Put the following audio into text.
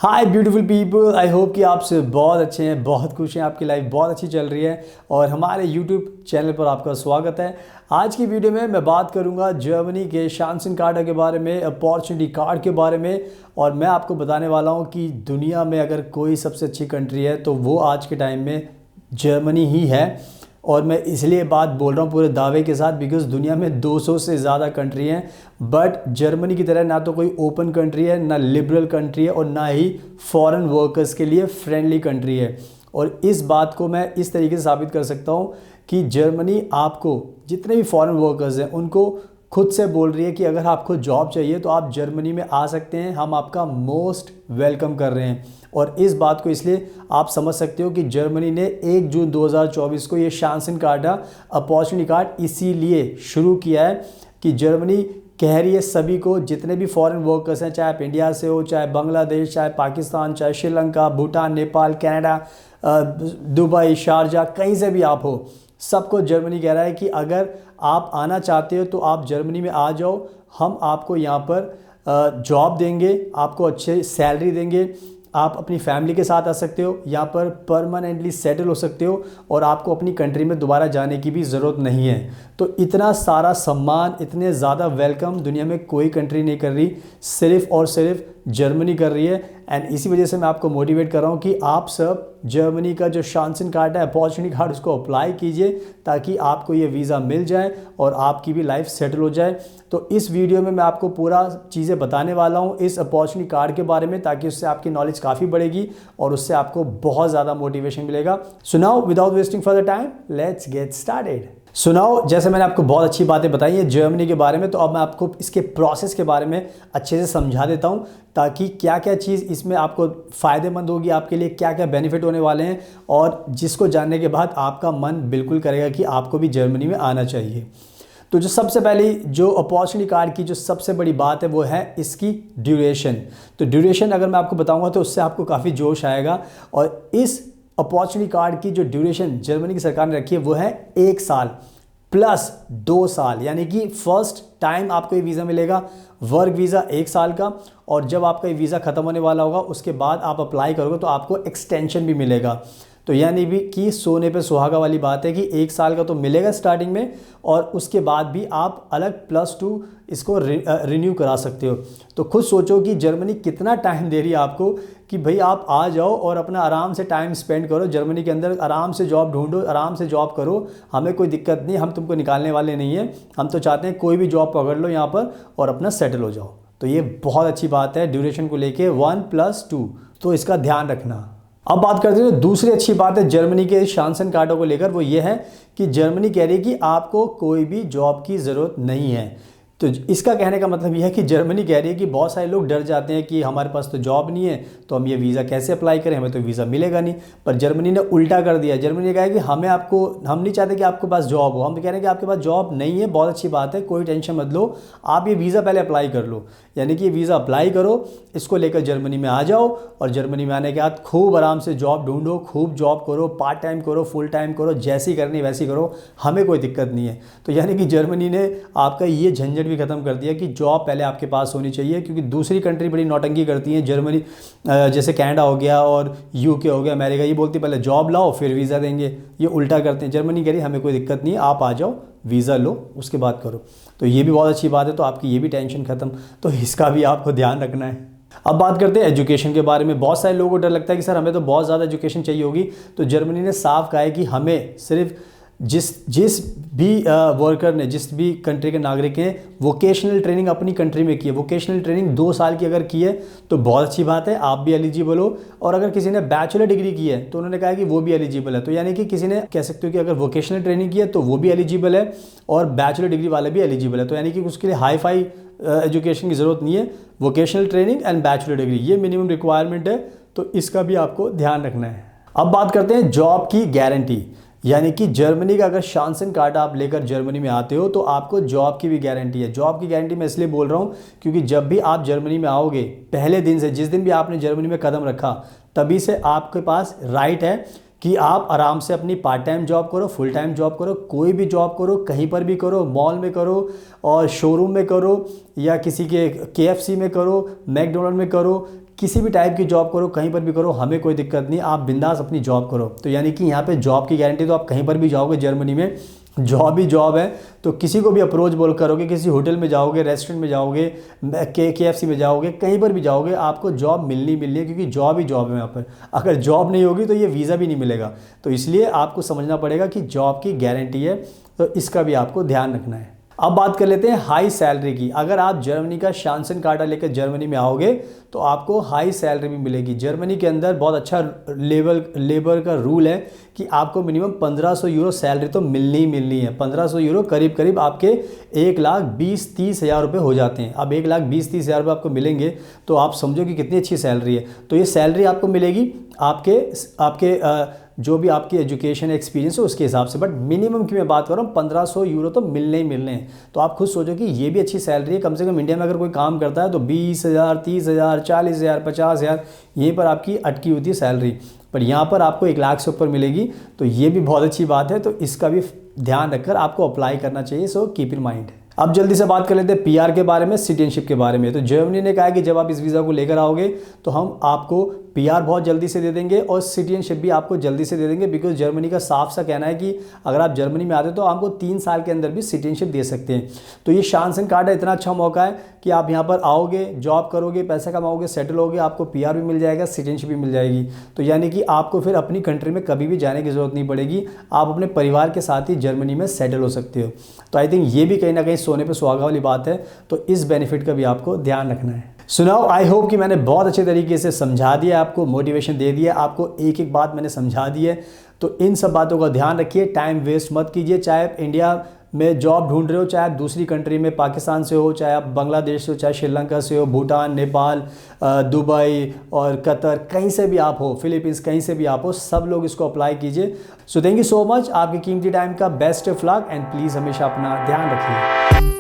Hi beautiful people, I hope कि आप सब बहुत अच्छे हैं, बहुत खुश हैं, आपकी लाइफ बहुत अच्छी चल रही है और हमारे यूट्यूब चैनल पर आपका स्वागत है। आज की वीडियो में मैं बात करूंगा जर्मनी के शांसन कार्ड के बारे में, अपॉर्चुनिटी कार्ड के बारे में। और मैं आपको बताने वाला हूं कि दुनिया में अगर कोई सबसे अच्छी कंट्री है तो वो आज के टाइम में जर्मनी ही है। और मैं इसलिए बात बोल रहा हूँ पूरे दावे के साथ बिकॉज़ दुनिया में 200 से ज़्यादा कंट्री हैं, बट जर्मनी की तरह ना तो कोई ओपन कंट्री है, ना लिबरल कंट्री है और ना ही फॉरेन वर्कर्स के लिए फ्रेंडली कंट्री है। और इस बात को मैं इस तरीके से साबित कर सकता हूँ कि जर्मनी आपको, जितने भी फॉरेन वर्कर्स हैं उनको खुद से बोल रही है कि अगर आपको जॉब चाहिए तो आप जर्मनी में आ सकते हैं, हम आपका मोस्ट वेलकम कर रहे हैं। और इस बात को इसलिए आप समझ सकते हो कि जर्मनी ने 1 जून 2024 को ये शांसन कार्ड, अपॉर्चुनिटी कार्ड इसीलिए शुरू किया है कि जर्मनी कह रही है सभी को, जितने भी फॉरेन वर्कर्स हैं, चाहे आप इंडिया से हो, चाहे बांग्लादेश, चाहे पाकिस्तान, चाहे Sri Lanka, Bhutan, Nepal, Canada, Dubai, Sharjah, कहीं से भी आप हो, सबको जर्मनी कह रहा है कि अगर आप आना चाहते हो तो आप जर्मनी में आ जाओ, हम आपको यहाँ पर जॉब देंगे, आपको अच्छे सैलरी देंगे, आप अपनी फैमिली के साथ आ सकते हो, यहाँ पर परमानेंटली सेटल हो सकते हो और आपको अपनी कंट्री में दोबारा जाने की भी ज़रूरत नहीं है। तो इतना सारा सम्मान, इतने ज़्यादा वेलकम दुनिया में कोई कंट्री नहीं कर रही, सिर्फ़ और सिर्फ जर्मनी कर रही है। एंड इसी वजह से मैं आपको मोटिवेट कर रहा हूँ कि आप सब जर्मनी का जो शांसन कार्ड है, अपॉर्चुनिटी कार्ड, उसको अप्लाई कीजिए ताकि आपको ये वीज़ा मिल जाए और आपकी भी लाइफ सेटल हो जाए। तो इस वीडियो में मैं आपको पूरा चीज़ें बताने वाला हूँ इस अपॉर्चुनिटी कार्ड के बारे में, ताकि उससे आपकी नॉलेज काफ़ी बढ़ेगी और उससे आपको बहुत ज़्यादा मोटिवेशन मिलेगा। So now without wasting further time, let's get started. सुनाओ, जैसे मैंने आपको बहुत अच्छी बातें बताई हैं जर्मनी के बारे में, तो अब मैं आपको इसके प्रोसेस के बारे में अच्छे से समझा देता हूं ताकि क्या क्या चीज़ इसमें आपको फ़ायदेमंद होगी, आपके लिए क्या क्या बेनिफिट होने वाले हैं और जिसको जानने के बाद आपका मन बिल्कुल करेगा कि आपको भी जर्मनी में आना चाहिए। तो जो सबसे पहली जो अपॉर्चुनिटी कार्ड की जो सबसे बड़ी बात है वो है इसकी ड्यूरेशन। तो ड्यूरेशन अगर मैं आपको बताऊँगा तो उससे आपको काफ़ी जोश आएगा। और इस अपॉर्चुनिटी कार्ड की जो ड्यूरेशन जर्मनी की सरकार ने रखी है वो है 1 साल प्लस 2 साल, यानी कि फर्स्ट टाइम आपको ये वीज़ा मिलेगा वर्क वीज़ा 1 साल का, और जब आपका ये वीज़ा ख़त्म होने वाला होगा उसके बाद आप अप्लाई करोगे तो आपको एक्सटेंशन भी मिलेगा। तो यानी भी कि सोने पे सुहागा वाली बात है कि 1 साल का तो मिलेगा स्टार्टिंग में और उसके बाद भी आप अलग +2 इसको रिन्यू करा सकते हो। तो खुद सोचो कि जर्मनी कितना टाइम दे रही है आपको कि भाई आप आ जाओ और अपना आराम से टाइम स्पेंड करो जर्मनी के अंदर, आराम से जॉब ढूंढो, आराम से जॉब करो, हमें कोई दिक्कत नहीं, हम तुमको निकालने वाले नहीं हैं, हम तो चाहते हैं कोई भी जॉब पकड़ लो यहाँ पर और अपना सेटल हो जाओ। तो ये बहुत अच्छी बात है ड्यूरेशन को लेके 1+2, तो इसका ध्यान रखना। अब बात करते हैं दूसरी अच्छी बात है जर्मनी के शांसन कार्डों को लेकर, वो ये है कि जर्मनी कह रही है कि आपको कोई भी जॉब की ज़रूरत नहीं है। तो इसका कहने का मतलब यह है कि जर्मनी कह रही है कि बहुत सारे लोग डर जाते हैं कि हमारे पास तो जॉब नहीं है तो हम ये वीज़ा कैसे अप्लाई करें, हमें तो वीज़ा मिलेगा नहीं। पर जर्मनी ने उल्टा कर दिया, जर्मनी ने कहा है कि हम नहीं चाहते कि आपके पास जॉब हो, हम तो कह रहे हैं कि आपके पास जॉब नहीं है, बहुत अच्छी बात है, कोई टेंशन मत लो, आप ये वीज़ा पहले अप्लाई कर लो। यानी कि ये वीज़ा अप्लाई करो, इसको लेकर जर्मनी में आ जाओ और जर्मनी में आने के बाद खूब आराम से जॉब ढूंढो, खूब जॉब करो, पार्ट टाइम करो, फुल टाइम करो, जैसी करनी वैसी करो, हमें कोई दिक्कत नहीं है। तो यानी कि जर्मनी ने आपका ये झंझट भी ख़त्म कर दिया कि जॉब पहले आपके पास होनी चाहिए, क्योंकि दूसरी कंट्री बड़ी नौटंकी करती हैं, जर्मनी जैसे कनाडा हो गया और यूके हो गया, अमेरिका, ये बोलती पहले जॉब लाओ फिर वीज़ा देंगे, ये उल्टा करते हैं। जर्मनी कह रही हमें कोई दिक्कत नहीं है, आप आ जाओ, वीज़ा लो, उसके बाद करो। तो ये भी बहुत अच्छी बात है, तो आपकी ये भी टेंशन ख़त्म, तो इसका भी आपको ध्यान रखना है। अब बात करते हैं एजुकेशन के बारे में। बहुत सारे लोगों को डर लगता है कि सर हमें तो बहुत ज़्यादा एजुकेशन चाहिए होगी, तो जर्मनी ने साफ कहा है कि हमें सिर्फ जिस भी वर्कर ने, जिस भी कंट्री के नागरिक हैं, वोकेशनल ट्रेनिंग अपनी कंट्री में की है, वोकेशनल ट्रेनिंग 2 साल की अगर की है तो बहुत अच्छी बात है, आप भी एलिजिबल हो। और अगर किसी ने बैचलर डिग्री की है तो उन्होंने कहा कि वो भी एलिजिबल है। तो यानी कि किसी ने कह सकते हो कि अगर वोकेशनल ट्रेनिंग की है तो वो भी एलिजिबल है और बैचलर डिग्री वाले भी एलिजिबल है। तो यानी कि उसके लिए हाई फाई एजुकेशन की ज़रूरत नहीं है, vocational training and bachelor degree ये मिनिमम रिक्वायरमेंट है, तो इसका भी आपको ध्यान रखना है। अब बात करते हैं जॉब की गारंटी, यानी कि जर्मनी का अगर शांसन कार्ड आप लेकर जर्मनी में आते हो तो आपको जॉब की भी गारंटी है। जॉब की गारंटी मैं इसलिए बोल रहा हूँ क्योंकि जब भी आप जर्मनी में आओगे, पहले दिन से, जिस दिन भी आपने जर्मनी में कदम रखा, तभी से आपके पास राइट है कि आप आराम से अपनी पार्ट टाइम जॉब करो, फुल टाइम जॉब करो, कोई भी जॉब करो, कहीं पर भी करो, मॉल में करो और शोरूम में करो या किसी के KFC में करो, मैकडोनल्ड में करो, किसी भी टाइप की जॉब करो, कहीं पर भी करो, हमें कोई दिक्कत नहीं, आप बिंदास अपनी जॉब करो। तो यानी कि यहाँ पे जॉब की गारंटी, तो आप कहीं पर भी जाओगे जर्मनी में, जॉब ही जॉब है। तो किसी को भी अप्रोच बोल करोगे, किसी होटल में जाओगे, रेस्टोरेंट में जाओगे, KFC में जाओगे, कहीं पर भी जाओगे, आपको जॉब मिलनी है, क्योंकि जॉब ही जॉब है यहाँ पर। अगर जॉब नहीं होगी तो ये वीज़ा भी नहीं मिलेगा। तो इसलिए आपको समझना पड़ेगा कि जॉब की गारंटी है, तो इसका भी आपको ध्यान रखना है। अब बात कर लेते हैं हाई सैलरी की। अगर आप जर्मनी का शांसन कार्ड लेकर जर्मनी में आओगे तो आपको हाई सैलरी भी मिलेगी। जर्मनी के अंदर बहुत अच्छा लेबर का रूल है कि आपको मिनिमम 1500 यूरो सैलरी तो मिलनी ही मिलनी है। 1500 यूरो करीब करीब आपके 1,20,30,000 रुपये हो जाते हैं। अब 1,20,30,000 रुपये आपको मिलेंगे तो आप समझो कि कितनी अच्छी सैलरी है। तो ये सैलरी आपको मिलेगी आपके जो भी आपकी एजुकेशन एक्सपीरियंस है उसके हिसाब से, बट मिनिमम की मैं बात कर रहा हूँ 1500 यूरो तो मिलने ही मिलने हैं। तो आप खुद सोचो कि ये भी अच्छी सैलरी है। कम से कम इंडिया में अगर कोई काम करता है तो 20,000, 30,000, 40,000, 50,000 यहीं पर आपकी अटकी होती है सैलरी, पर यहाँ पर आपको 1,00,000 से ऊपर मिलेगी। तो ये भी बहुत अच्छी बात है। तो इसका भी ध्यान रखकर आपको अप्लाई करना चाहिए। So keep in mind. अब जल्दी से बात कर लेते हैं PR के बारे में, सिटीजनशिप के बारे में। तो जर्मनी ने कहा है कि जब आप इस वीज़ा को लेकर आओगे तो हम आपको PR बहुत जल्दी से दे देंगे और सिटीजनशिप भी आपको जल्दी से दे देंगे। बिकॉज जर्मनी का साफ सा कहना है कि अगर आप जर्मनी में आते हो तो आपको 3 साल के अंदर भी सिटीजनशिप दे सकते हैं। तो ये शांसन कार्ड है, इतना अच्छा मौका है कि आप यहाँ पर आओगे, जॉब करोगे, पैसा कमाओगे, सेटल होगे, आपको PR भी मिल जाएगा, सिटीजनशिप भी मिल जाएगी। तो यानी कि आपको फिर अपनी कंट्री में कभी भी जाने की ज़रूरत नहीं पड़ेगी, आप अपने परिवार के साथ ही जर्मनी में सेटल हो सकते हो। तो आई थिंक ये भी कहीं ना कहीं सोने पे सुहागा वाली बात है। तो इस बेनिफिट का भी आपको ध्यान रखना है। सुनाओ, आई होप कि मैंने बहुत अच्छे तरीके से समझा दिया, आपको मोटिवेशन दे दिया, आपको एक एक बात मैंने समझा दी है। तो इन सब बातों का ध्यान रखिए, टाइम वेस्ट मत कीजिए। चाहे आप इंडिया में जॉब ढूंढ रहे हो, चाहे आप दूसरी कंट्री में पाकिस्तान से हो, चाहे आप बांग्लादेश से हो, चाहे श्रीलंका से हो, भूटान, नेपाल, दुबई और कतर, कहीं से भी आप हो, फिलीपींस, कहीं से भी आप हो, सब लोग इसको अप्लाई कीजिए। So thank you so much. आपके कीमती टाइम का best of luck and please हमेशा अपना ध्यान रखिए।